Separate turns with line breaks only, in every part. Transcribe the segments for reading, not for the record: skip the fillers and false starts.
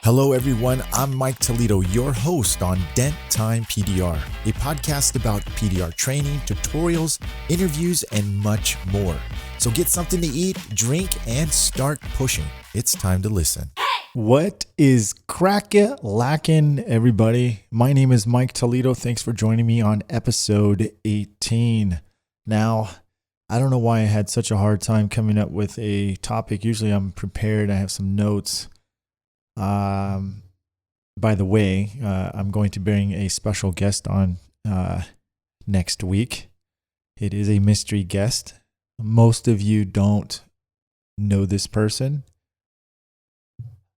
Hello, everyone. I'm Mike Toledo, your host on Dent Time PDR, a podcast about PDR training, tutorials, interviews, and much more. So get something to eat, drink, and start pushing. It's time to listen. What is crack-a-lackin', everybody? My name is Mike Toledo. Thanks for joining me on episode 18. Now, I don't know why I had such a hard time coming up with a topic. Usually I'm prepared. I have some notes. By the way, I'm going to bring a special guest on next week. It is a mystery guest. Most of you don't know this person.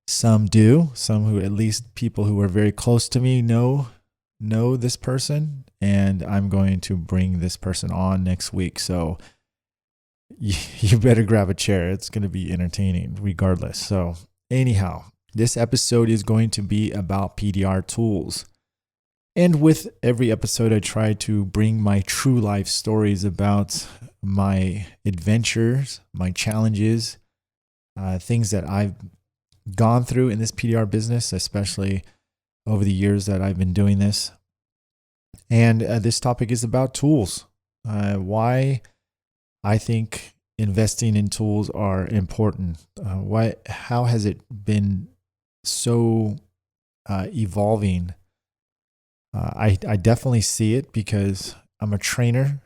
Some do. Some who, at least people who are very close to me, know this person. And I'm going to bring this person on next week. So you better grab a chair. It's going to be entertaining regardless. So anyhow, this episode is going to be about PDR tools. And with every episode, I try to bring my true life stories about my adventures, my challenges, things that I've gone through in this PDR business, especially over the years that I've been doing this. And this topic is about tools. Why I think investing in tools are important. How has it been so evolving? I definitely see it because I'm a trainer.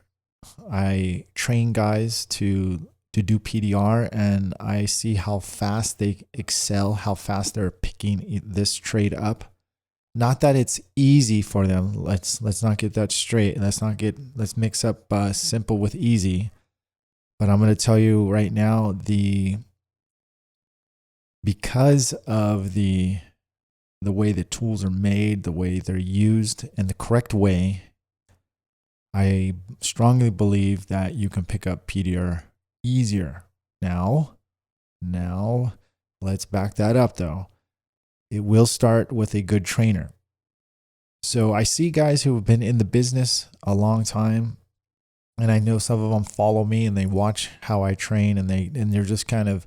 I train guys to do PDR, and I see how fast they excel, how fast they're picking this trade up. Not that it's easy for them. Let's not get that straight. Let's mix up simple with easy. But I'm going to tell you right now, because of the way the tools are made, the way they're used, and the correct way, I strongly believe that you can pick up PDR easier. Now, let's back that up though. It will start with a good trainer. So I see guys who have been in the business a long time, and I know some of them follow me and they watch how I train, and they're just kind of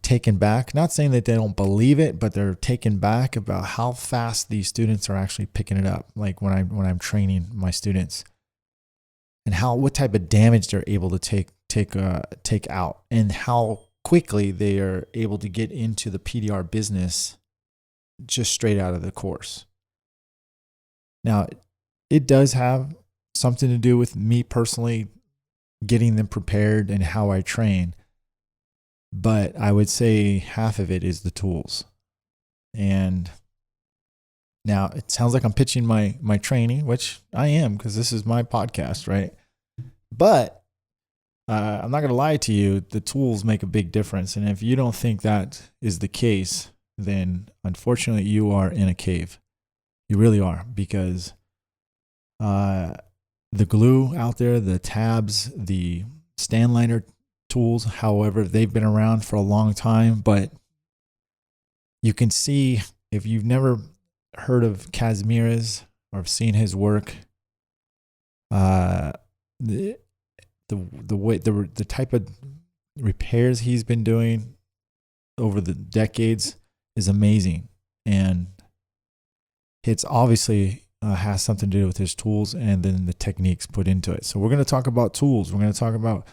taken back. Not saying that they don't believe it, but they're taken back about how fast these students are actually picking it up. Like when I'm training my students, and what type of damage they're able to take out, and how quickly they are able to get into the PDR business just straight out of the course. Now, it does have something to do with me personally getting them prepared and how I train. But I would say half of it is the tools. And now it sounds like I'm pitching my training, which I am, because this is my podcast, right? But I'm not going to lie to you. The tools make a big difference. And if you don't think that is the case, then unfortunately you are in a cave. You really are, because the glue out there, the tabs, the Stanliner tools, however, they've been around for a long time, but you can see, if you've never heard of Kazmira's or have seen his work, the type of repairs he's been doing over the decades is amazing. And it's obviously has something to do with his tools and then the techniques put into it. So we're going to talk about tools. We're going to talk about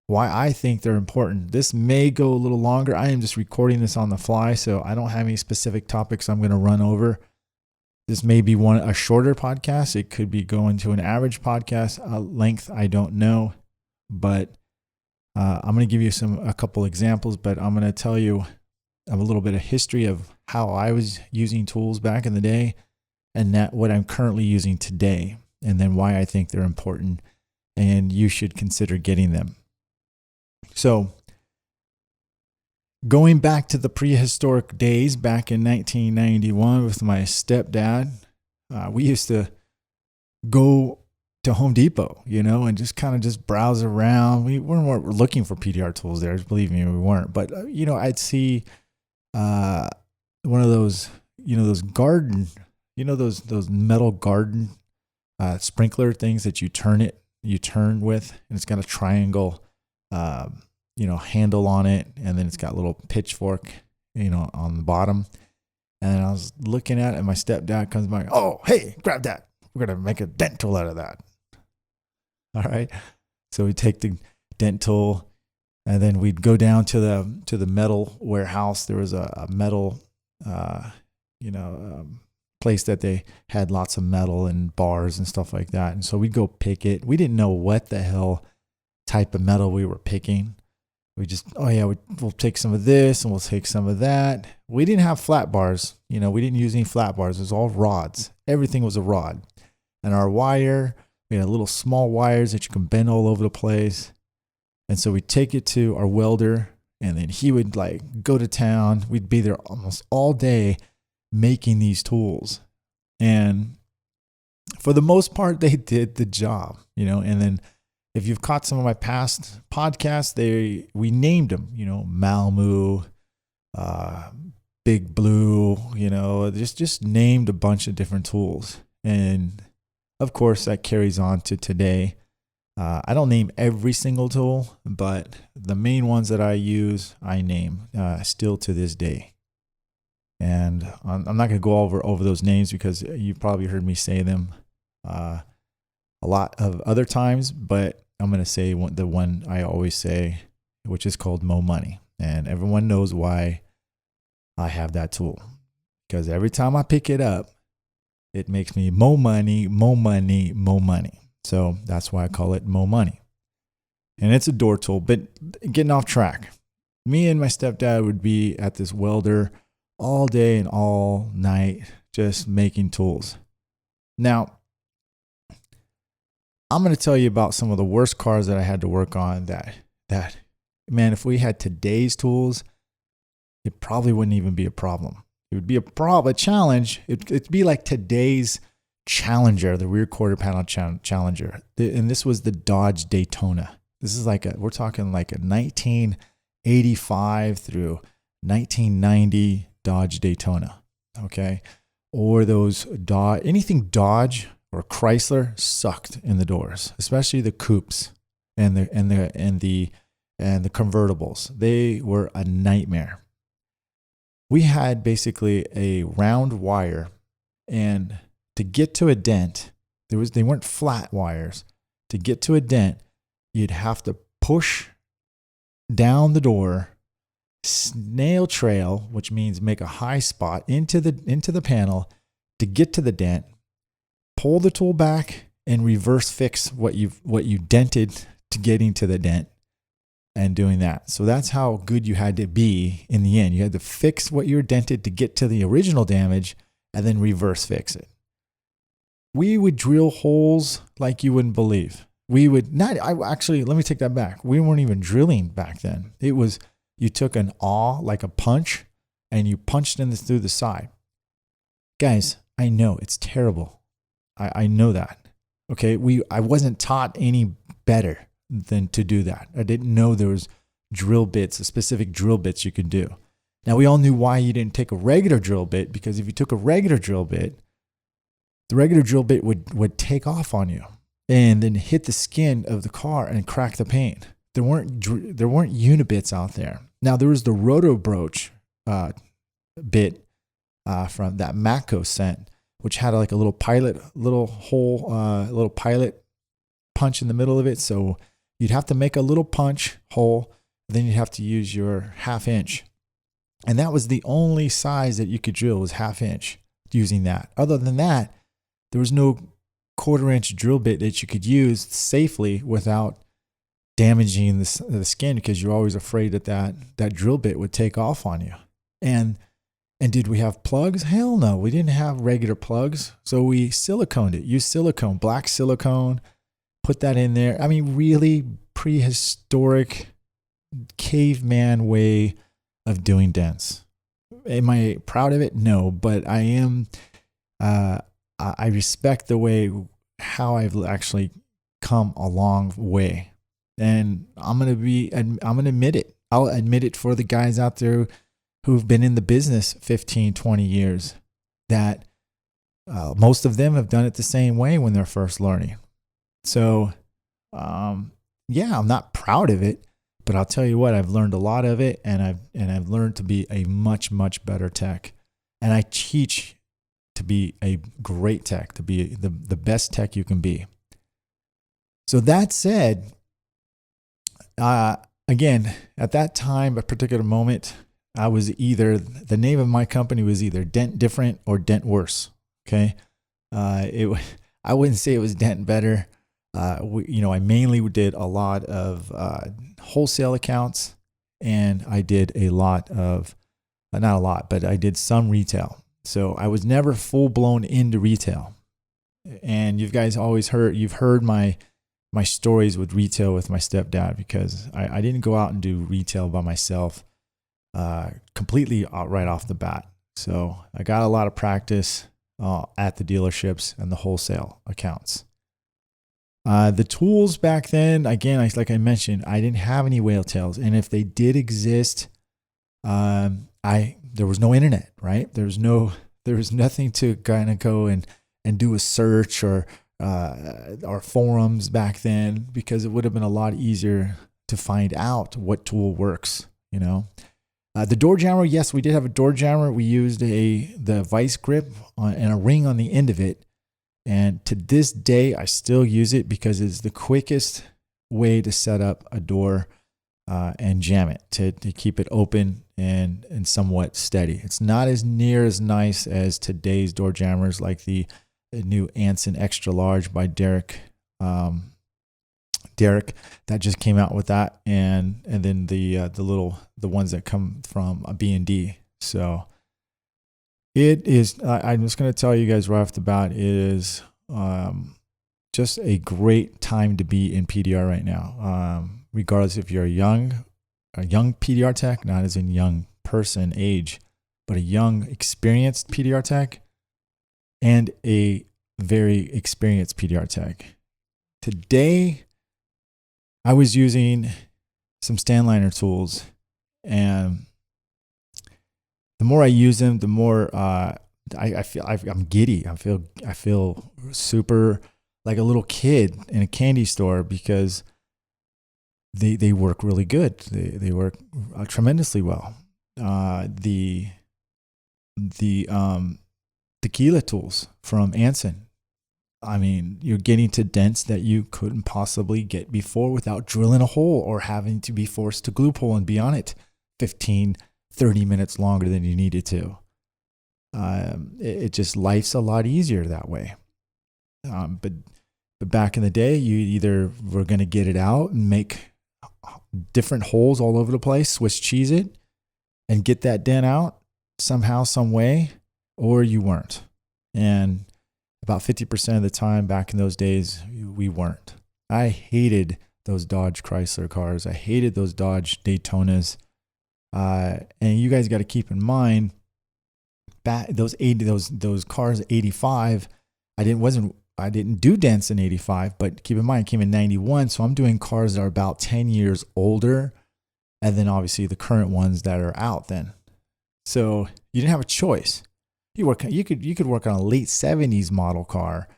why I think they're important. This may go a little longer. I am just recording this on the fly, so I don't have any specific topics I'm going to run over. This may be a shorter podcast. It could be going to an average podcast length. I don't know, but I'm going to give you a couple examples, but I'm going to tell you a little bit of history of how I was using tools back in the day, and what I'm currently using today, and then why I think they're important and you should consider getting them. So, going back to the prehistoric days, back in 1991 with my stepdad, we used to go to Home Depot, and just browse around. We weren't looking for PDR tools there. Believe me, we weren't. But, I'd see one of those, those garden, those metal garden sprinkler things that you turn with, and it's got a triangle handle on it, and then it's got a little pitchfork, on the bottom. And I was looking at it, and my stepdad comes by. Oh, hey, grab that. We're going to make a dent tool out of that. All right. So we take the dent tool, and then we'd go down to the metal warehouse. There was a metal, place that they had lots of metal and bars and stuff like that. And so we'd go pick it. We didn't know what the hell type of metal we were picking. We just, we'll take some of this and we'll take some of that. We didn't have flat bars. We didn't use any flat bars. It was all rods. Everything was a rod. And our wire, we had little small wires that you can bend all over the place. And so we take it to our welder, and then he would go to town. We'd be there almost all day making these tools. And for the most part, they did the job, and then if you've caught some of my past podcasts, we named them, Malmu, Big Blue, just named a bunch of different tools. And of course, that carries on to today. I don't name every single tool, but the main ones that I use, I name still to this day. And I'm not going to go over those names because you've probably heard me say them a lot of other times, but I'm going to say the one I always say, which is called Mo Money. And everyone knows why I have that tool. Because every time I pick it up, it makes me mo money, mo money, mo money. So that's why I call it Mo Money. And it's a door tool. But getting off track, me and my stepdad would be at this welder all day and all night just making tools. Now, I'm going to tell you about some of the worst cars that I had to work on that man, if we had today's tools, it probably wouldn't even be a problem. It would be a challenge. It'd be like today's Challenger, the rear quarter panel Challenger. And this was the Dodge Daytona. This is we're talking like a 1985 through 1990 Dodge Daytona. Okay. Or those anything Dodge or Chrysler sucked in the doors, especially the coupes and the convertibles. They were a nightmare. We had basically a round wire, and to get to a dent, they weren't flat wires. To get to a dent, you'd have to push down the door, snail trail, which means make a high spot into the panel to get to the dent, pull the tool back, and reverse fix what you dented to getting to the dent and doing that. So that's how good you had to be in the end. You had to fix what you were dented to get to the original damage and then reverse fix it. We would drill holes like you wouldn't believe. We would not, let me take that back. We weren't even drilling back then. It was, you took an awl, like a punch, and you punched through the side. Guys, I know it's terrible. I know that. Okay. I wasn't taught any better than to do that. I didn't know there was specific drill bits you could do. Now we all knew why you didn't take a regular drill bit, because if you took a regular drill bit, the regular drill bit would take off on you and then hit the skin of the car and crack the paint. There weren't unibits out there. Now there was the roto broach bit from that Matco sent, which had like a little pilot punch in the middle of it. So you'd have to make a little punch hole, then you'd have to use your 1/2 inch. And that was the only size that you could drill, was 1/2 inch using that. Other than that, there was no 1/4 inch drill bit that you could use safely without damaging the skin, because you're always afraid that drill bit would take off on you. And did we have plugs? Hell no, we didn't have regular plugs. So we siliconed it, used silicone, black silicone, put that in there. I mean, really prehistoric caveman way of doing dents. Am I proud of it? No, but I am. I respect how I've actually come a long way, and I'm gonna admit it. I'll admit it for the guys out there who've been in the business 15, 20 years, that most of them have done it the same way when they're first learning. So, I'm not proud of it, but I'll tell you what, I've learned a lot of it, and I've learned to be a much, much better tech. And I teach to be a great tech, to be the best tech you can be. So that said, again, at that time, a particular moment, I was either, the name of my company was either Dent Different or Dent Worse. Okay. I wouldn't say it was Dent Better. I mainly did a lot of wholesale accounts, and I did a lot of, not a lot, but I did some retail. So I was never full blown into retail. And you guys you've heard my stories with retail with my stepdad, because I didn't go out and do retail by myself completely right off the bat. So I got a lot of practice at the dealerships and the wholesale accounts. The tools back then, again, like I mentioned, I didn't have any whale tails. And if they did exist, there was no internet, right? There was nothing to kind of go and do a search or forums back then, because it would have been a lot easier to find out what tool works, The door jammer, yes, we did have a door jammer. We used the vice grip and a ring on the end of it. And to this day, I still use it because it's the quickest way to set up a door and jam it, to keep it open and somewhat steady. It's not as near as nice as today's door jammers, like the new Anson Extra Large by Derek that just came out with that, and then the ones that come from a B&D. So it is, I'm just going to tell you guys right off the bat, it is just a great time to be in PDR right now. Regardless if you're a young PDR tech, not as in young person age, but a young experienced PDR tech and a very experienced PDR tech. Today, I was using some Stanliner tools, and the more I use them, the more I feel I'm giddy. I feel super like a little kid in a candy store, because they work really good. They work tremendously well. The tequila tools from Anson. I mean, you're getting to dents that you couldn't possibly get before without drilling a hole or having to be forced to glue pull and be on it 15, 30 minutes longer than you needed to. It just, life's a lot easier that way. But back in the day, you either were going to get it out and make different holes all over the place, Swiss cheese it, and get that dent out somehow, some way, or you weren't. And about 50% of the time back in those days, we weren't. I hated those Dodge Chrysler cars. I hated those Dodge Daytonas. And you guys got to keep in mind, those cars 85. I didn't do dents in 85, but keep in mind, I came in 91, so I'm doing cars that are about 10 years older, and then obviously the current ones that are out then. So you didn't have a choice. You could work on a late 70s model car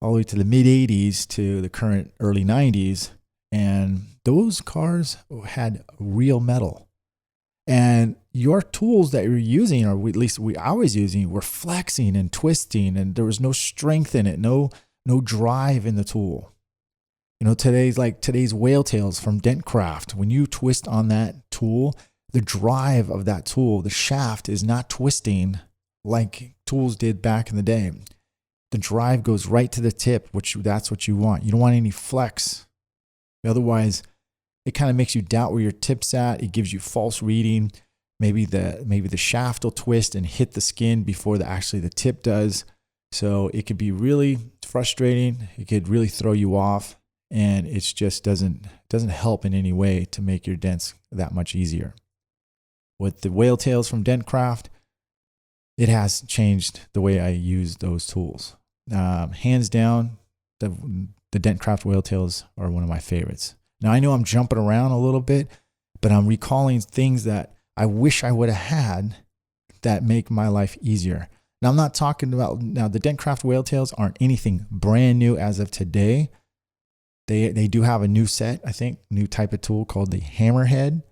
all the way to the mid 80s to the current early 90s, and those cars had real metal. And your tools that you're using, or at least I was using, were flexing and twisting, and there was no strength in it, no drive in the tool. Today's whale tails from Dentcraft. When you twist on that tool, the drive of that tool, the shaft is not twisting like tools did back in the day. The drive goes right to the tip, that's what you want. You don't want any flex. Otherwise, it kind of makes you doubt where your tip's at. It gives you false reading. Maybe the shaft will twist and hit the skin before the tip does. So it could be really frustrating. It could really throw you off, and it just doesn't help in any way to make your dents that much easier. With the whale tails from Dentcraft, it has changed the way I use those tools. Hands down, the Dentcraft whale tails are one of my favorites. Now, I know I'm jumping around a little bit, but I'm recalling things that I wish I would have had that make my life easier. Now, I'm not talking about, the Dentcraft whale tails aren't anything brand new as of today. They do have a new set, I think, new type of tool called the hammerhead,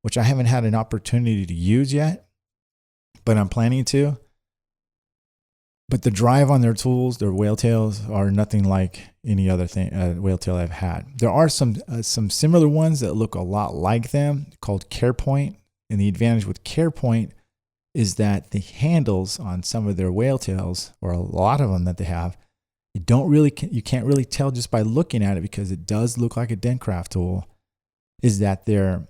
which I haven't had an opportunity to use yet, but I'm planning to. But the drive on their tools, their whale tails, are nothing like any other thing whale tail I've had. There are some similar ones that look a lot like them called CarePoint. And the advantage with CarePoint is that the handles on some of their whale tails, or a lot of them that they have, you can't really tell just by looking at it, because it does look like a dent craft tool, is that their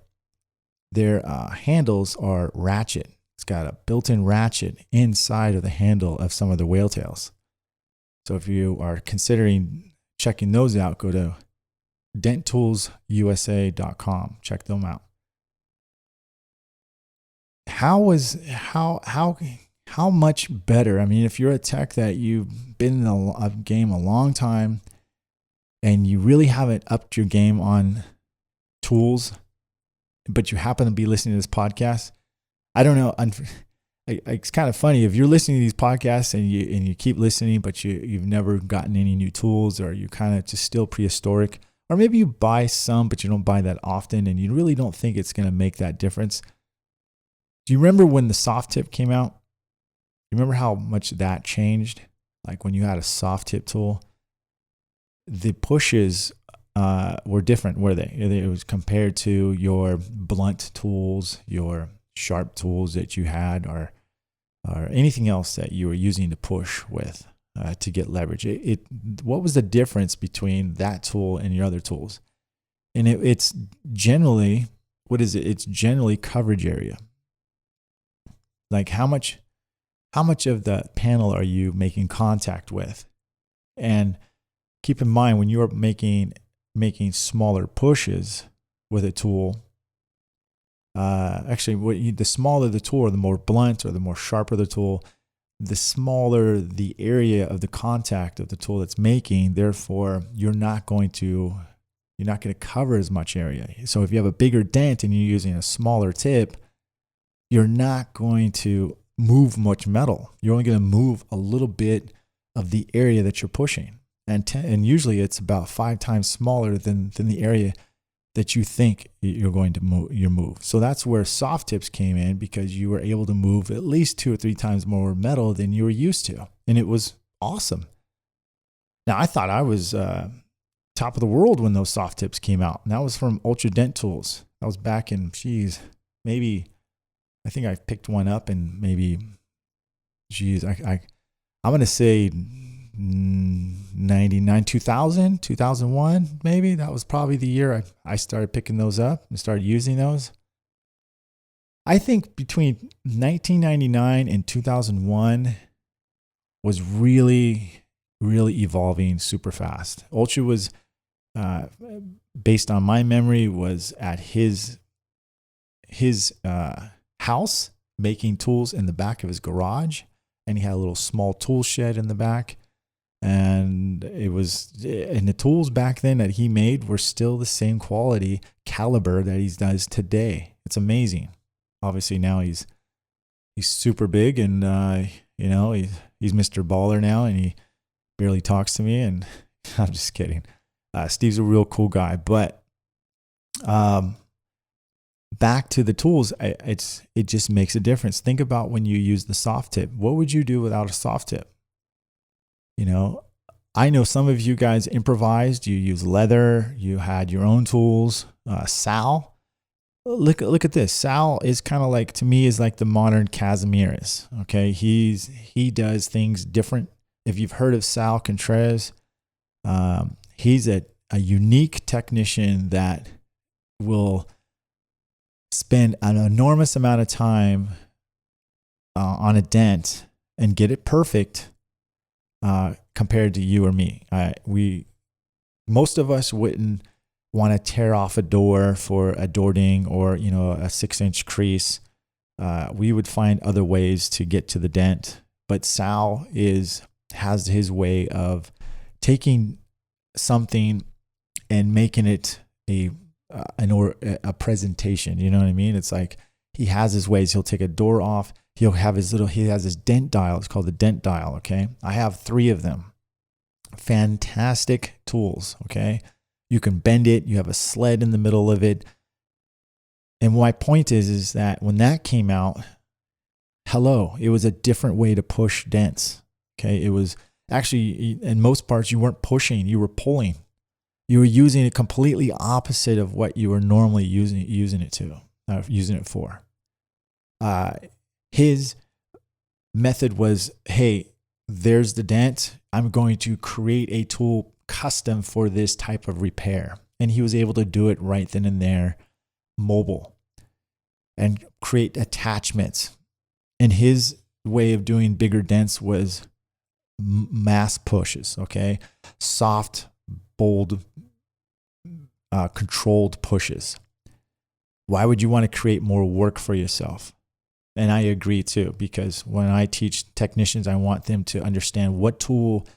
handles are ratchet. It's got a built-in ratchet inside of the handle of some of the whale tails. So if you are considering checking those out, go to denttoolsusa.com. Check them out. How much better? I mean, if you're a tech that you've been in a game a long time and you really haven't upped your game on tools, but you happen to be listening to this podcast, I don't know. It's kind of funny if you're listening to these podcasts and you keep listening, but you've never gotten any new tools, or you're kind of just still prehistoric, or maybe you buy some, but you don't buy that often, and you really don't think it's going to make that difference. Do you remember when the soft tip came out? You remember how much that changed? Like when you had a soft tip tool, the pushes were different, were they? It was compared to your blunt tools, your sharp tools that you had, or anything else that you were using to push with to get leverage. What was the difference between that tool and your other tools? And it's generally, what is it? It's generally coverage area. Like how much of the panel are you making contact with? And keep in mind, when you're making smaller pushes with a tool, the smaller the tool, or the more blunt or the more sharper the tool, the smaller the area of the contact of the tool that's making. Therefore, you're not going to cover as much area. So if you have a bigger dent and you're using a smaller tip, you're not going to move much metal. You're only going to move a little bit of the area that you're pushing. And usually it's about 5 times smaller than the area that you think you're going to move. So that's where soft tips came in, because you were able to move at least 2 or 3 times more metal than you were used to. And it was awesome. Now, I thought I was top of the world when those soft tips came out. And that was from Ultra Dent Tools. That was back in, I think I picked one up in maybe, I'm going to say 99, 2000, 2001, maybe. That was probably the year I started picking those up and started using those. I think between 1999 and 2001 was really, really evolving super fast. Ultra was, based on my memory, was at his house making tools in the back of his garage, and he had a little small tool shed in the back. And the tools back then that he made were still the same quality caliber that he does today. It's amazing. Obviously now he's super big, and he's Mr. Baller now, and he barely talks to me, and I'm just kidding. Steve's a real cool guy, but back to the tools, it just makes a difference. Think about when you use the soft tip. What would you do without a soft tip? I know some of you guys improvised. You use leather. You had your own tools. Sal, look at this. Sal is kind of like, to me, is like the modern Casimiris. Okay, he does things different. If you've heard of Sal Contreras, he's a unique technician that will spend an enormous amount of time on a dent and get it perfect. Compared to you or me, most of us wouldn't want to tear off a door for a door ding, or a 6-inch crease. We would find other ways to get to the dent. But Sal has his way of taking something and making it a presentation. You know what I mean? It's like he has his ways. He'll take a door off. He has his dent dial. It's called the dent dial. Okay. I have 3 of them. Fantastic tools. Okay. You can bend it. You have a sled in the middle of it. And my point is that when that came out, it was a different way to push dents. Okay. It was actually, in most parts, you weren't pushing, you were pulling. You were using it completely opposite of what you were normally using it for. His method was, hey, there's the dent. I'm going to create a tool custom for this type of repair. And he was able to do it right then and there, mobile, and create attachments. And his way of doing bigger dents was mass pushes, okay? Soft, bold, controlled pushes. Why would you want to create more work for yourself? And I agree too, because when I teach technicians, I want them to understand what tool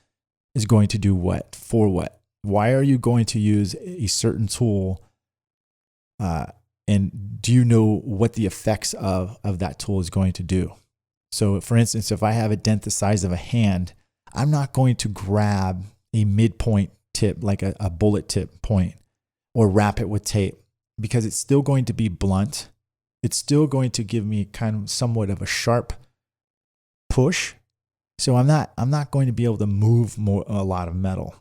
is going to do what, for what. Why are you going to use a certain tool? And do you know what the effects of that tool is going to do? So for instance, if I have a dent the size of a hand, I'm not going to grab a midpoint tip, like a bullet tip point, or wrap it with tape, because it's still going to be blunt. It's still going to give me kind of somewhat of a sharp push. So I'm not going to be able to move a lot of metal.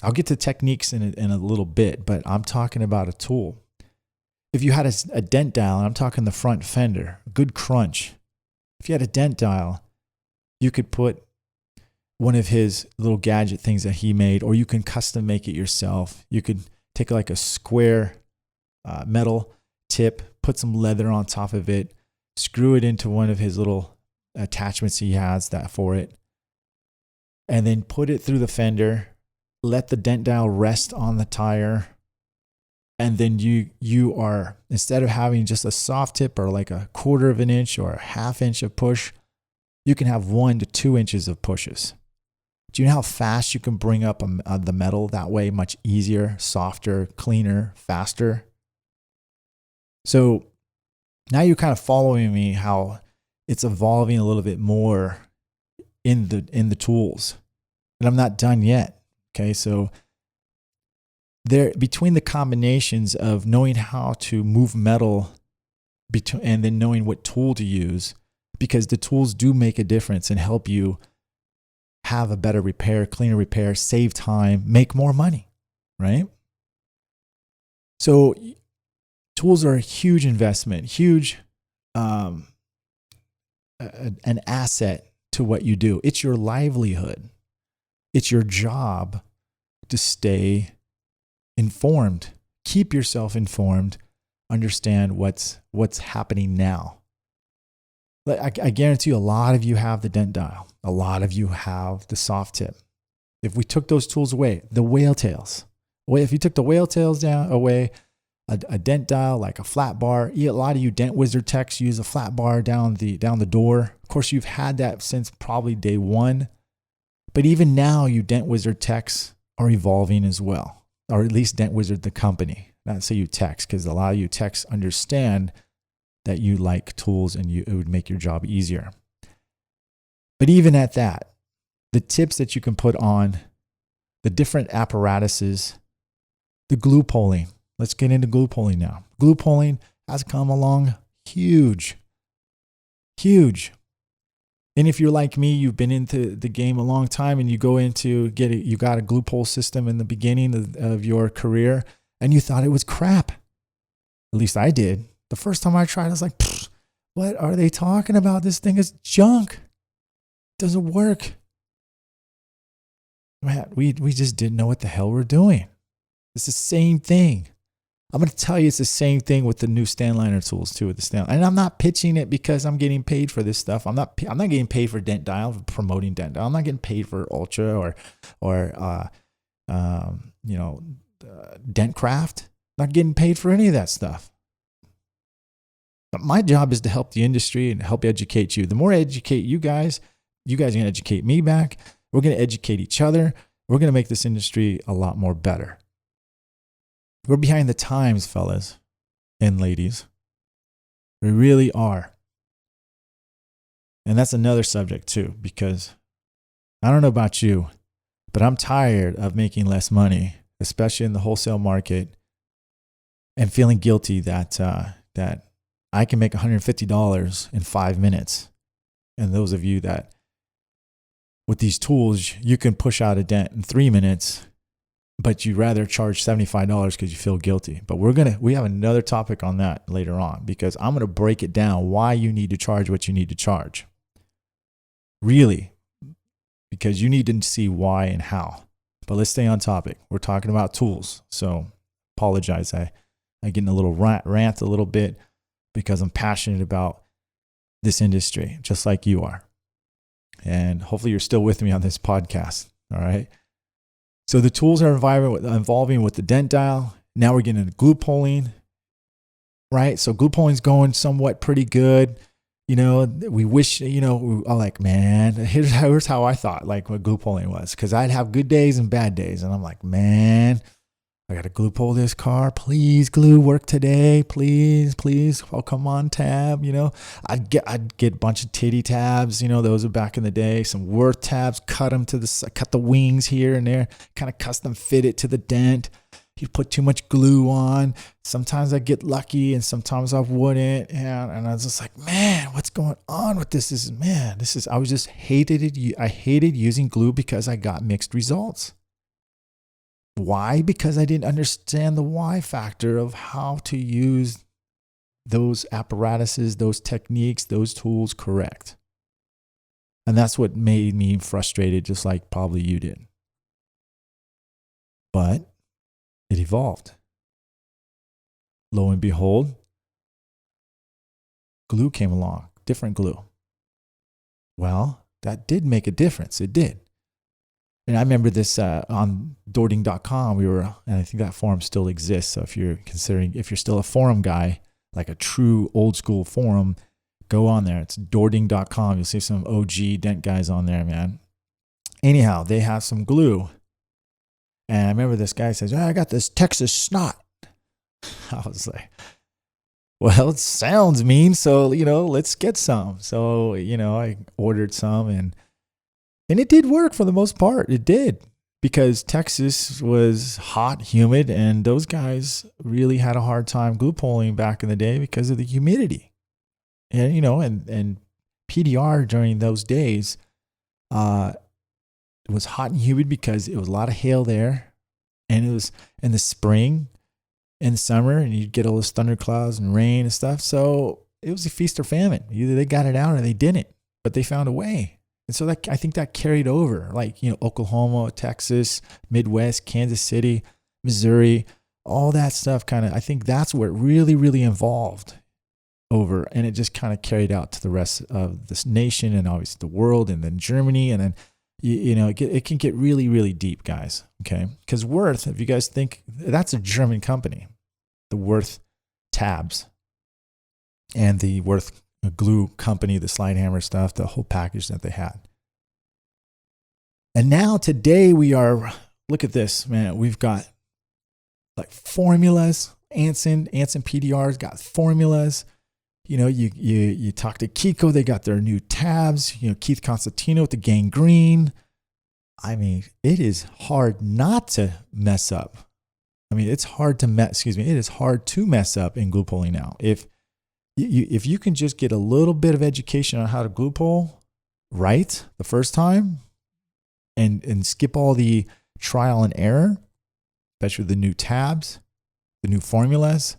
I'll get to techniques in a little bit, but I'm talking about a tool. If you had a dent dial, and I'm talking the front fender, good crunch. If you had a dent dial, you could put one of his little gadget things that he made, or you can custom make it yourself. You could take like a square metal tip, put some leather on top of it, screw it into one of his little attachments he has that for it, and then put it through the fender, let the dent dial rest on the tire, and then you are, instead of having just a soft tip or like a 1/4 of an inch or a 1/2 inch of push, you can have 1 to 2 inches of pushes. Do you know how fast you can bring up the metal that way? Much easier, softer, cleaner, faster. So now you're kind of following me how it's evolving a little bit more in the tools. And I'm not done yet. Okay, so there, between the combinations of knowing how to move metal and then knowing what tool to use, because the tools do make a difference and help you have a better repair, cleaner repair, save time, make more money, right? So tools are a huge investment, huge an asset to what you do. It's your livelihood. It's your job to stay informed. Keep yourself informed. Understand what's happening now. I guarantee you a lot of you have the dent dial. A lot of you have the soft tip. If we took those tools away, the whale tails. If you took the whale tails away, a dent dial, like a flat bar. A lot of you Dent Wizard techs use a flat bar down the door. Of course, you've had that since probably day one. But even now, you Dent Wizard techs are evolving as well, or at least Dent Wizard, the company. Not say you techs, because a lot of you techs understand that you like tools and it would make your job easier. But even at that, the tips that you can put on, the different apparatuses, the glue pulling. Let's get into glue pulling now. Glue pulling has come along huge. Huge. And if you're like me, you've been into the game a long time and you go into you got a glue pull system in the beginning of your career and you thought it was crap. At least I did. The first time I tried, I was like, what are they talking about? This thing is junk. It doesn't work. Man, we just didn't know what the hell we're doing. It's the same thing. I'm going to tell you it's the same thing with the new Stanliner tools too, with the Stanliner. And I'm not pitching it because I'm getting paid for this stuff. I'm not getting paid for Dent Dial, for promoting Dent Dial. I'm not getting paid for Ultra or Dentcraft. Not getting paid for any of that stuff. But my job is to help the industry and help educate you. The more I educate you guys are going to educate me back. We're going to educate each other. We're going to make this industry a lot more better. We're behind the times, fellas and ladies. We really are. And that's another subject too, because I don't know about you, but I'm tired of making less money, especially in the wholesale market, and feeling guilty that I can make $150 in 5 minutes. And those of you that with these tools, you can push out a dent in 3 minutes, but you'd rather charge $75 because you feel guilty. But we have another topic on that later on, because I'm going to break it down why you need to charge what you need to charge. Really, because you need to see why and how. But let's stay on topic. We're talking about tools. So apologize. I get in a little rant a little bit because I'm passionate about this industry, just like you are. And hopefully you're still with me on this podcast. All right. So the tools are involving with the dent dial. Now we're getting into glue pulling, right? So glue pulling is going somewhat pretty good. We wish, I'm like, man, here's how I thought like what glue pulling was. Cause I'd have good days and bad days. And I'm like, man, I got to glue pull this car. Please glue work today. Please. Oh, come on, tab. I'd get a bunch of titty tabs. Those are back in the day. Some Worth tabs, cut the wings here and there, kind of custom fit it to the dent. You put too much glue on. Sometimes I get lucky and sometimes I wouldn't. And I was just like, man, what's going on with this? I hated using glue because I got mixed results. Why? Because I didn't understand the why factor of how to use those apparatuses, those techniques, those tools correct. And that's what made me frustrated, just like probably you did. But it evolved. Lo and behold, glue came along, different glue. Well, that did make a difference. It did. And I remember this on Dording.com. And I think that forum still exists. So if you're still a forum guy, like a true old school forum, go on there. It's Dording.com. You'll see some OG dent guys on there, man. Anyhow, they have some glue. And I remember this guy says, I got this Texas snot. I was like, well, it sounds mean. So, let's get some. So, I ordered some and it did work for the most part. It did, because Texas was hot, humid, and those guys really had a hard time glue pulling back in the day because of the humidity. And, and PDR during those days, it was hot and humid because it was a lot of hail there. And it was in the spring and summer, and you'd get all those thunderclouds and rain and stuff. So it was a feast or famine. Either they got it out or they didn't, but they found a way. And so I think that carried over, like, Oklahoma, Texas, Midwest, Kansas City, Missouri, all that stuff I think that's where it really, really evolved over. And it just kind of carried out to the rest of this nation and obviously the world, and then Germany. And then, it can get really, really deep, guys. Okay. Because Worth, if you guys think, that's a German company, the Worth tabs and the Worth glue company, the slide hammer stuff, the whole package that they had. And now today look at this, man. We've got like formulas. Anson PDR's got formulas. You talk to Kiko, they got their new tabs. Keith Constantino with the gangrene. I mean, it is hard not to mess up. I mean, it's hard to it is hard to mess up in glue pulling now. If you can just get a little bit of education on how to glue pull right the first time and skip all the trial and error, especially the new tabs, the new formulas,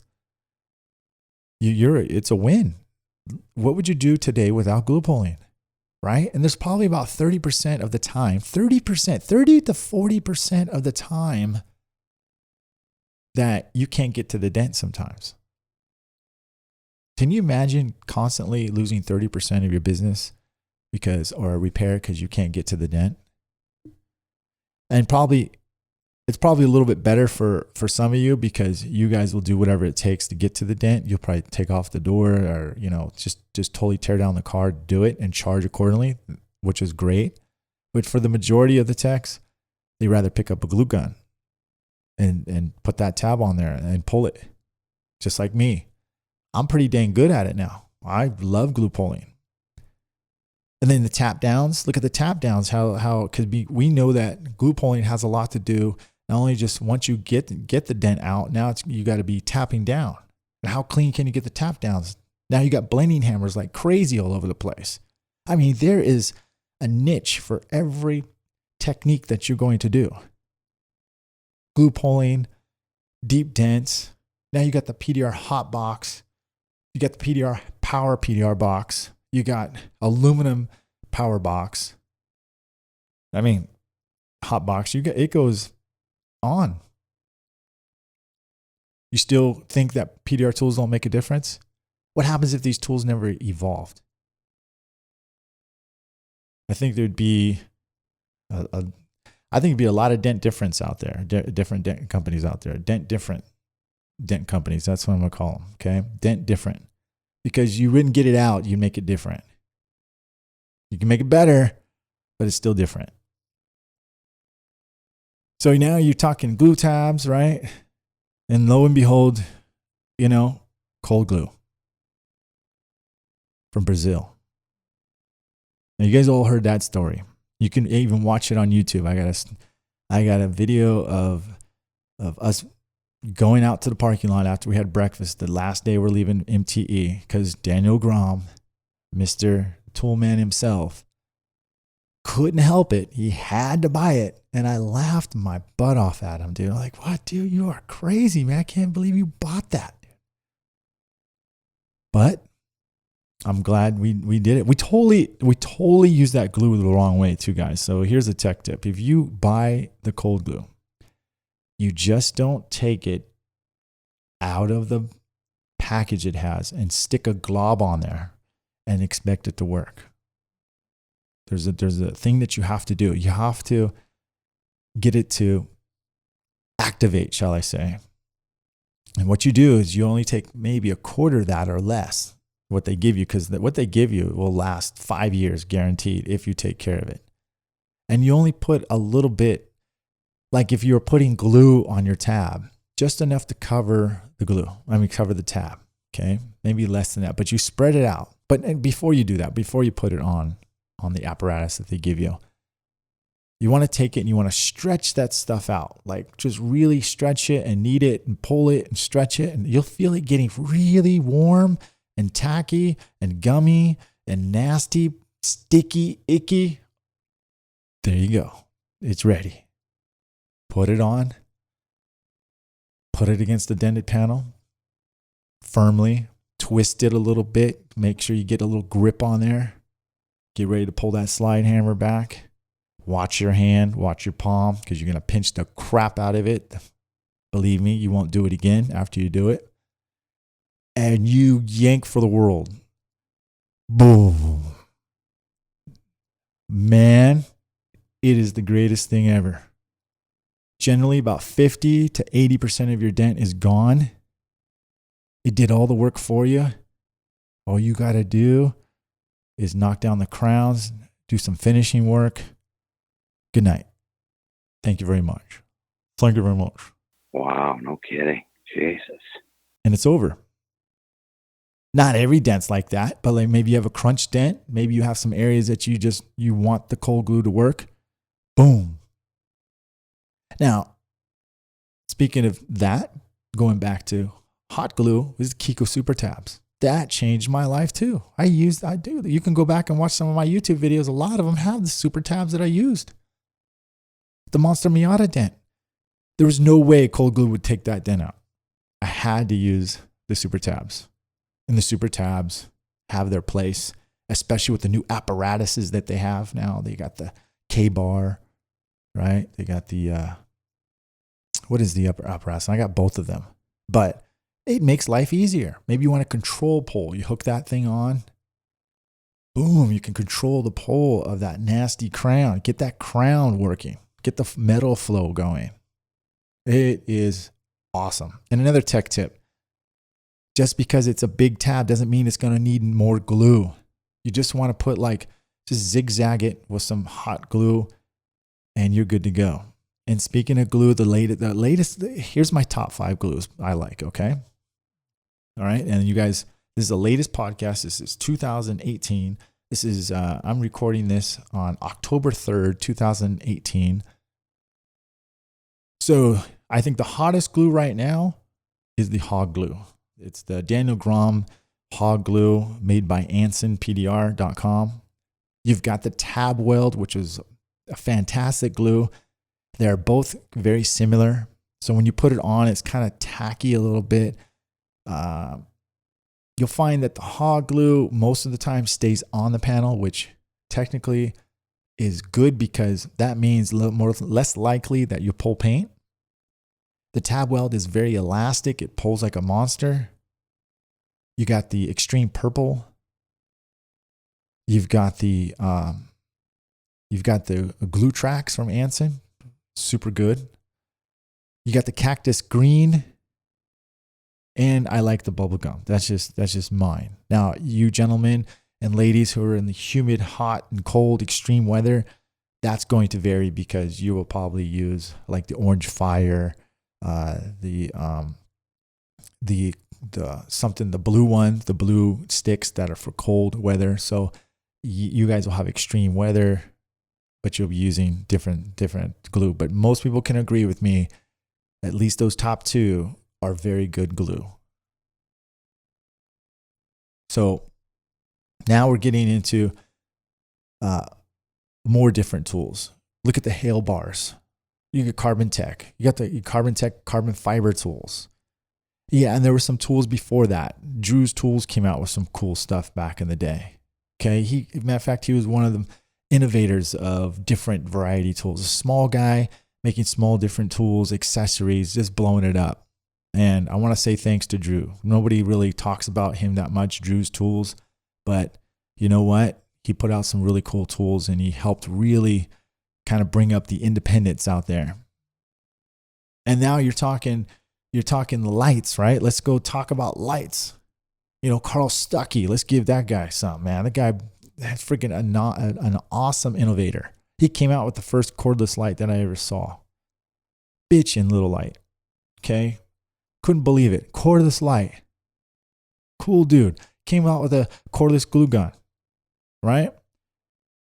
it's a win. What would you do today without glue pulling, right? And there's probably about 30% of the time, 30 to 40% of the time that you can't get to the dent sometimes. Can you imagine constantly losing 30% of your business or a repair because you can't get to the dent? And it's probably a little bit better for some of you, because you guys will do whatever it takes to get to the dent. You'll probably take off the door or, just totally tear down the car, do it and charge accordingly, which is great. But for the majority of the techs, they rather pick up a glue gun and put that tab on there and pull it, just like me. I'm pretty dang good at it now. I love glue pulling. And then the tap downs, look at the tap downs, because we know that glue pulling has a lot to do. Not only just once you get the dent out, now you got to be tapping down. And how clean can you get the tap downs? Now you got blending hammers like crazy all over the place. I mean, there is a niche for every technique that you're going to do. Glue pulling, deep dents. Now you got the PDR hot box. You got the PDR power PDR box. You got aluminum power box. I mean, hot box. It goes on. You still think that PDR tools don't make a difference? What happens if these tools never evolved? I think there'd be a lot of dent difference out there, different dent companies out there. Different dent companies. That's what I'm going to call them. Okay. Dent different. Because you wouldn't get it out, you make it different. You can make it better, but it's still different. So now you're talking glue tabs, right? And lo and behold, cold glue from Brazil. Now you guys all heard that story. You can even watch it on YouTube. I got a video of us going out to the parking lot after we had breakfast the last day we're leaving MTE, because Daniel Grom, Mr. Toolman himself, couldn't help it. He had to buy it. And I laughed my butt off at him, dude. Like, what, dude? You are crazy, man. I can't believe you bought that. But I'm glad we did it. We totally used that glue the wrong way too, guys. So here's a tech tip. If you buy the cold glue, you just don't take it out of the package it has and stick a glob on there and expect it to work. There's a thing that you have to do. You have to get it to activate, shall I say. And what you do is you only take maybe a quarter of that or less, what they give you, because what they give you will last 5 years guaranteed if you take care of it. And you only put a little bit, like if you were putting glue on your tab, just enough to cover the tab, okay? Maybe less than that, but you spread it out. But before you do that, before you put it on the apparatus that they give you, you want to take it and you want to stretch that stuff out. Like just really stretch it and knead it and pull it and stretch it. And you'll feel it getting really warm and tacky and gummy and nasty, sticky, icky. There you go. It's ready. Put it on. Put it against the dented panel firmly. Twist it a little bit. Make sure you get a little grip on there. Get ready to pull that slide hammer back. Watch your hand, watch your palm, because you're going to pinch the crap out of it. Believe me, you won't do it again after you do it. And you yank for the world. Boom. Man, it is the greatest thing ever. Generally, about 50 to 80% of your dent is gone. It did all the work for you. All you got to do is knock down the crowns, do some finishing work. Good night. Thank you very much. Thank you very much.
Wow, no kidding. Jesus.
And it's over. Not every dent's like that, but like maybe you have a crunch dent. Maybe you have some areas that you want the cold glue to work. Boom. Now, speaking of that, going back to hot glue, is Kiko Super Tabs. That changed my life too. I do. You can go back and watch some of my YouTube videos. A lot of them have the super tabs that I used. The Monster Miata dent. There was no way cold glue would take that dent out. I had to use the super tabs. And the super tabs have their place, especially with the new apparatuses that they have now. They got the K-bar, right? They got the, what is the upper apparatus? I got both of them. But it makes life easier. Maybe you want a control pole. You hook that thing on. Boom, you can control the pole of that nasty crown. Get that crown working. Get the metal flow going. It is awesome. And another tech tip. Just because it's a big tab doesn't mean it's going to need more glue. You just want to just zigzag it with some hot glue and you're good to go. And speaking of glue, the latest, here's my top 5 glues I like, okay? All right. And you guys, this is the latest podcast. This is 2018. This is, I'm recording this on October 3rd, 2018. So I think the hottest glue right now is the hog glue. It's the Daniel Grom hog glue made by AnsonPDR.com. You've got the tab weld, which is a fantastic glue. They're both very similar. So when you put it on, it's kind of tacky a little bit. You'll find that the hot glue most of the time stays on the panel, which technically is good because that means less likely that you pull paint. The tab weld is very elastic. It pulls like a monster. You got the extreme purple. You've got the glue tracks from Anson, super good. You got the cactus green, and I like the bubble gum. That's just mine. Now, you gentlemen and ladies who are in the humid, hot, and cold, extreme weather, that's going to vary because you will probably use like the orange fire, the blue ones, the blue sticks that are for cold weather. So you guys will have extreme weather, but you'll be using different glue. But most people can agree with me, at least those top two are very good glue. So now we're getting into more different tools. Look at the hail bars. You get Carbon Tech. You got the Carbon Tech carbon fiber tools. Yeah, and there were some tools before that. Drew's Tools came out with some cool stuff back in the day. Okay, matter of fact, he was one of the innovators of different variety tools. A small guy making small different tools, accessories, just blowing it up. And I want to say thanks to Drew. Nobody really talks about him that much, Drew's Tools, but you know what? He put out some really cool tools and he helped really kind of bring up the independents out there. And now you're talking lights, right? Let's go talk about lights. You know, Carl Stuckey, let's give that guy some, man. The guy has freaking an awesome innovator. He came out with the first cordless light that I ever saw. Bitchin' little light. Okay? Couldn't believe it. Cordless light. Cool dude. Came out with a cordless glue gun. Right?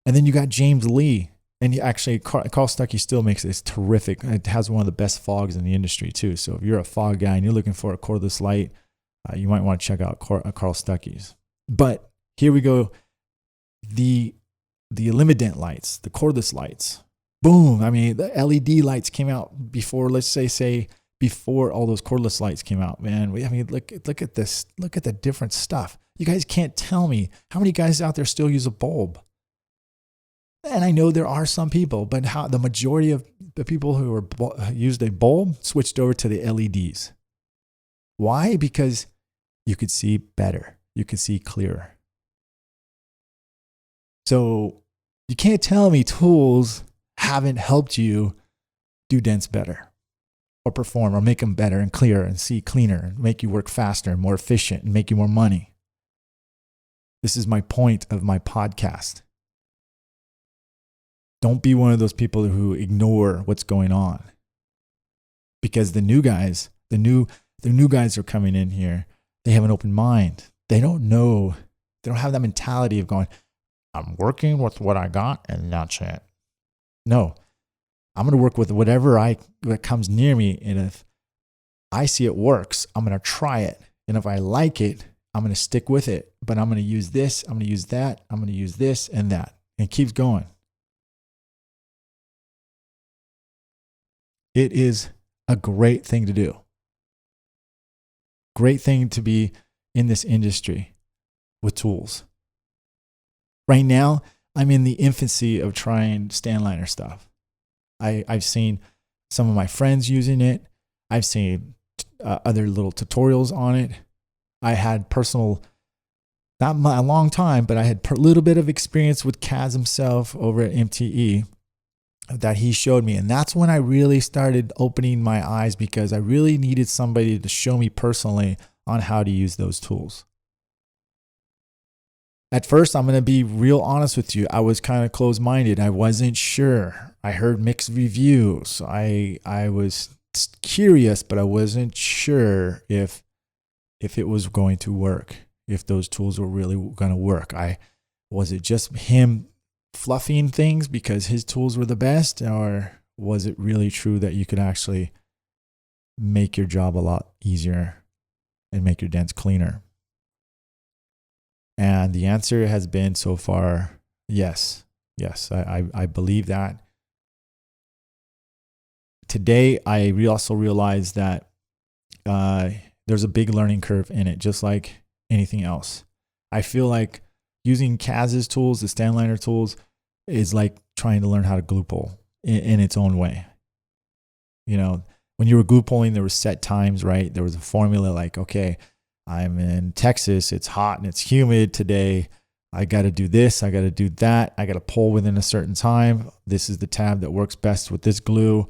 And then you got James Lee. And actually, Carl Stuckey still makes it. It's terrific. It has one of the best fogs in the industry, too. So if you're a fog guy and you're looking for a cordless light, you might want to check out Carl Stuckey's. But here we go. The Dent lights, the cordless lights. Boom. I mean, the LED lights came out before, let's say before all those cordless lights came out, man. Look at this. Look at the different stuff. You guys can't tell me how many guys out there still use a bulb. And I know there are some people, but the majority of the people who used a bulb switched over to the LEDs. Why? Because you could see better. You could see clearer. So you can't tell me tools haven't helped you do dents better or perform or make them better and clearer and see cleaner and make you work faster and more efficient and make you more money. This is my point of my podcast. Don't be one of those people who ignore what's going on. Because the new guys are coming in here. They have an open mind. They don't know. They don't have that mentality of going, I'm working with what I got and that's it. No, I'm going to work with whatever that comes near me. And if I see it works, I'm going to try it. And if I like it, I'm going to stick with it. But I'm going to use this. I'm going to use that. I'm going to use this and that. And it keeps going. It is a great thing to do. Great thing to be in this industry with tools. Right now, I'm in the infancy of trying Stanliner stuff. I've seen some of my friends using it. I've seen other little tutorials on it. I had not a long time, but I had a little bit of experience with Kaz himself over at MTE that he showed me. And that's when I really started opening my eyes because I really needed somebody to show me personally on how to use those tools. At first, I'm going to be real honest with you. I was kind of closed-minded. I wasn't sure. I heard mixed reviews. I was curious, but I wasn't sure if it was going to work, if those tools were really going to work. Was it just him fluffing things because his tools were the best, or was it really true that you could actually make your job a lot easier and make your dents cleaner? And the answer has been so far Yes. Yes. I believe that. Today, I also realized that there's a big learning curve in it, just like anything else. I feel like using Kaz's tools, the Stanliner tools, is like trying to learn how to glue pull in its own way. You know, when you were glue pulling, there were set times, right? There was a formula like, okay, I'm in Texas, it's hot and it's humid today. I got to do this, I got to do that. I got to pull within a certain time. This is the tab that works best with this glue.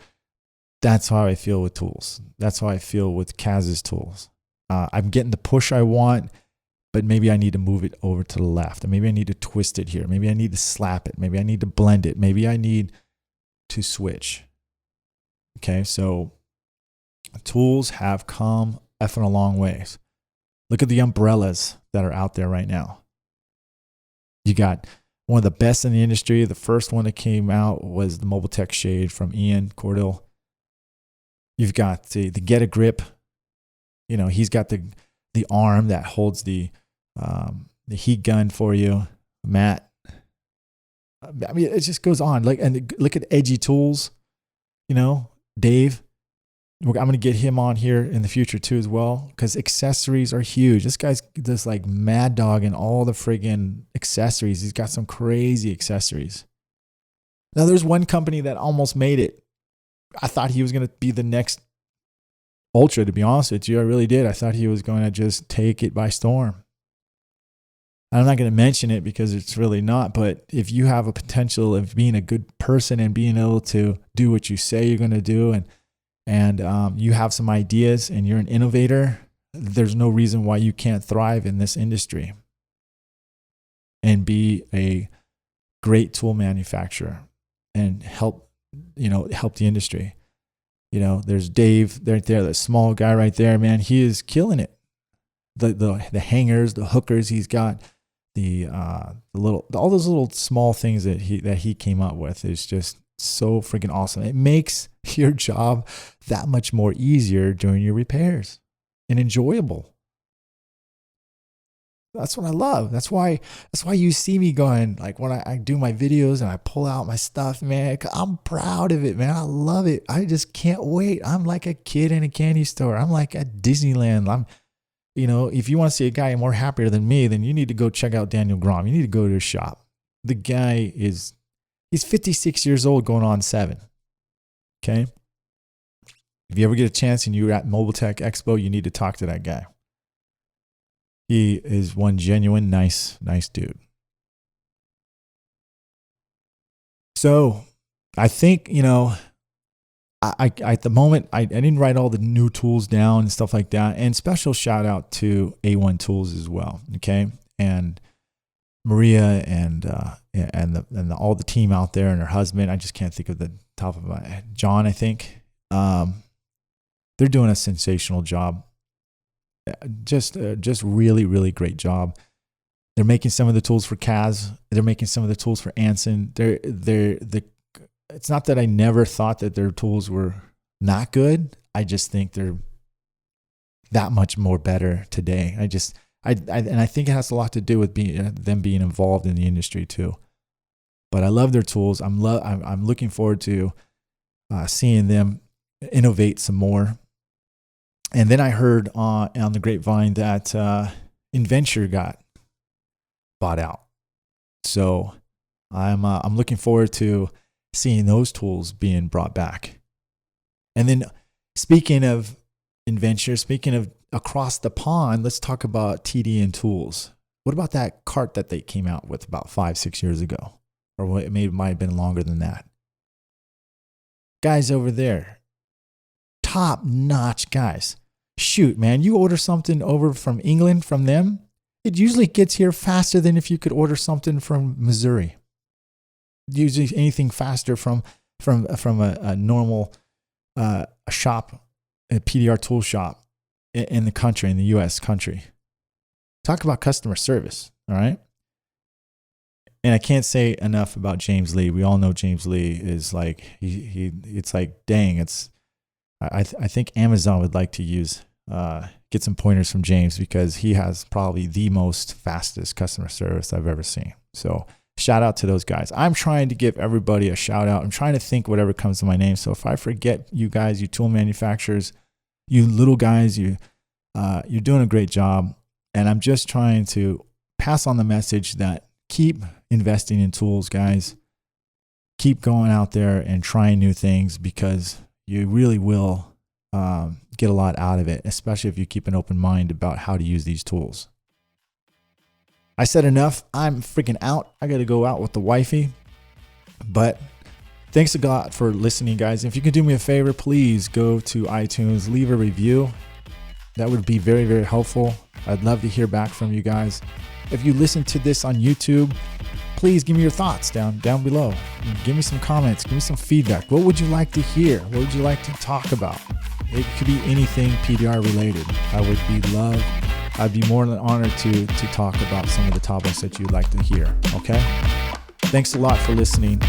That's how I feel with tools. That's how I feel with Kaz's tools. I'm getting the push I want, but maybe I need to move it over to the left. And maybe I need to twist it here. Maybe I need to slap it. Maybe I need to blend it. Maybe I need to switch. Okay, so tools have come effing a long ways. Look at the umbrellas that are out there right now. You got one of the best in the industry. The first one that came out was the Mobile Tech Shade from Ian Cordell. You've got the Get a Grip. You know, he's got the arm that holds the heat gun for you. Matt. I mean, it just goes on. Like, and look at Edgy Tools. You know, Dave. I'm going to get him on here in the future too as well, because accessories are huge. This guy's just like mad dog in all the friggin' accessories. He's got some crazy accessories. Now, there's one company that almost made it. I thought he was going to be the next Ultra, to be honest with you. I really did. I thought he was going to just take it by storm. I'm not going to mention it because it's really not, but if you have a potential of being a good person and being able to do what you say you're going to do, and you have some ideas and you're an innovator, there's no reason why you can't thrive in this industry and be a great tool manufacturer and help the industry. You know, there's Dave right there, that small guy right there, man. He is killing it. The hangers, the hookers, he's got the little, all those little small things that he came up with is just so freaking awesome. It makes your job that much more easier during your repairs and enjoyable. That's what I love. That's why you see me going, like when I do my videos and I pull out my stuff, man, I'm proud of it, man. I love it. I just can't wait. I'm like a kid in a candy store. I'm like at Disneyland. If you want to see a guy more happier than me, then you need to go check out Daniel Grom. You need to go to his shop. The guy he's 56 years old going on 7. Okay. If you ever get a chance and you're at Mobile Tech Expo, you need to talk to that guy. He is one genuine, nice dude. So I think, I at the moment, I didn't write all the new tools down and stuff like that. And special shout out to A1 Tools as well. Okay. And Maria and all the team out there and her husband. I just can't think of the top of my head. John, I think. They're doing a sensational job. Just really, really great job. They're making some of the tools for Kaz. They're making some of the tools for Anson. It's not that I never thought that their tools were not good. I just think they're that much more better today. I think it has a lot to do with them being involved in the industry too. But I love their tools. I'm looking forward to seeing them innovate some more. And then I heard on the grapevine that Inventure got bought out. So I'm looking forward to seeing those tools being brought back. And then speaking of Inventure, speaking of across the pond, let's talk about TDN Tools. What about that cart that they came out with about 5-6 years ago? Or it might have been longer than that. Guys over there, top-notch guys. Shoot, man, you order something over from England from them, it usually gets here faster than if you could order something from Missouri. Usually anything faster from a normal a shop, a PDR tool shop in the country, in the U.S. country. Talk about customer service, all right? And I can't say enough about James Lee. We all know James Lee is like, it's like, dang, I think Amazon would like to get some pointers from James because he has probably the most fastest customer service I've ever seen. So shout out to those guys. I'm trying to give everybody a shout out. I'm trying to think whatever comes to my name. So if I forget you guys, you tool manufacturers, you little guys, you're doing a great job. And I'm just trying to pass on the message that keep investing in tools, guys. Keep going out there and trying new things, because you really will get a lot out of it, especially if you keep an open mind about how to use these tools. I said enough. I'm freaking out. I got to go out with the wifey. But thanks a lot for listening, guys. If you can do me a favor, please go to iTunes, leave a review. That would be very, very helpful. I'd love to hear back from you guys. If you listen to this on YouTube, please give me your thoughts down below. Give me some comments. Give me some feedback. What would you like to hear? What would you like to talk about? It could be anything PDR related. I'd be more than honored to talk about some of the topics that you'd like to hear. Okay? Thanks a lot for listening.